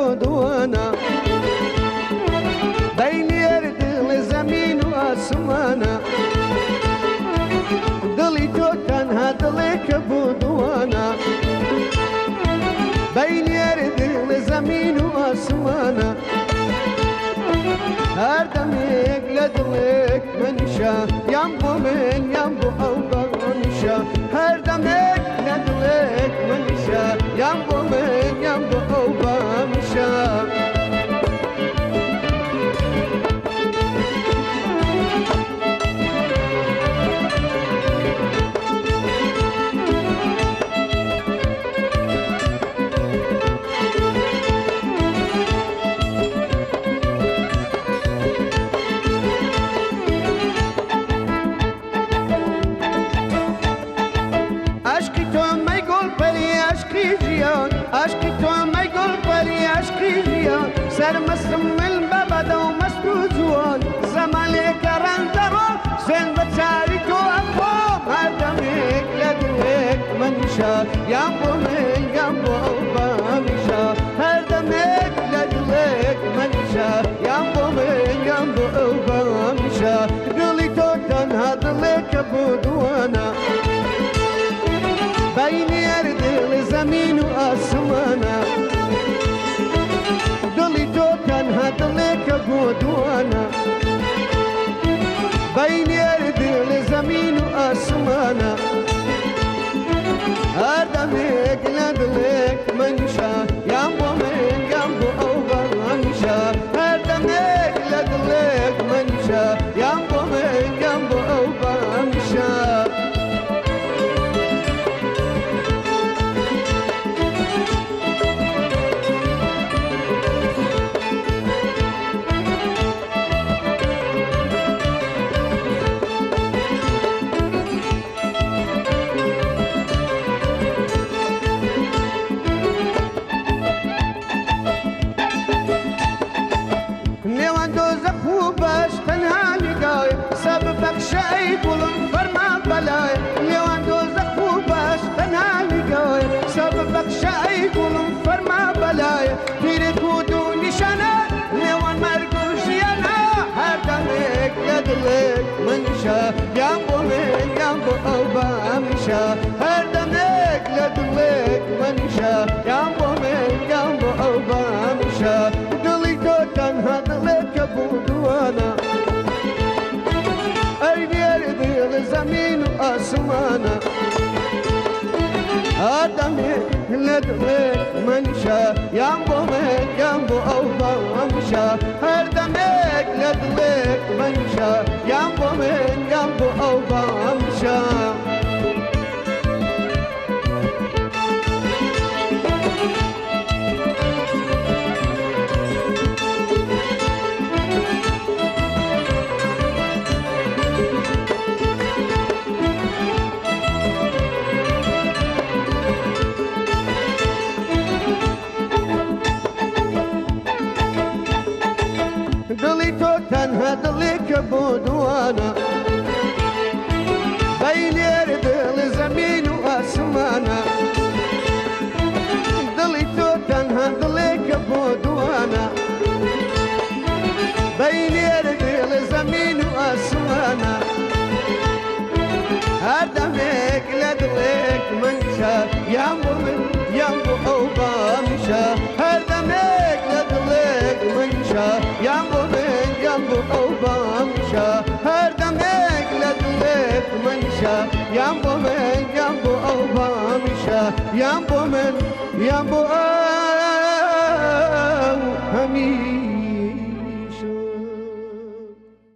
بودوانا بين يرد لزمين واسمانا دلي تو تنها دلك بودوانا بين يرد لزمين واسمانا هر دمك لدلك منشا ينبو من ينبو أوبا منشا هر دمك لدلك منشا ينبو من ينبو أوبا منشا عشقی تو ما گل پری عشقی جیان سر مستم من ببد و مست جوان زمان کرن درو سن بچاری تو افو مردم یک لدوک منشا یم بو من یم بو بامیشا هر دم یک لدوک منشا یم بو من یم بو بامیشا دلی تو تنها دلک بودوانا بين يرد زمين واسمانا دلي تو تنها دلك بودوانا بين يرد زمين واسمانا هردمك لدلك منشا يامبو من يامبو اوبا منشا هردمك لدلك منشا يامبو من يامبو اوبا منشا شاي قولن فرما بلاي ليوان دوزخ وباش تنها لقاي سببك شاي قولن فرما بلاي تيري كودو نشانا ليوان مرقوش يانا هردمك لدلك منشا يامبو من يامبو أوبا منشا هردمك لدلك منشا يامبو من يامبو أوبا منشا دلي تو تنها دلك بودوانا زمين واسمانا آدمي لدلك منشا يامبو من يامبو أوبا ومشا هردمك لدلك منشا يامبو من يامبو أوبا ومشا دلي تو تنها دلك بودوانا بين يرد زمين واسمانا دلي تو تنها دلك بودوانا بين يرد زمين واسمانا هردمك لدلك منشا يامبو من يامبو أوبا منشا هردمك لدلك منشا يامبو من يامبو أوبا منشا هردمك لدلك منشا يامبو من يامبو أوبا منشا يامبو من يامبو أو همي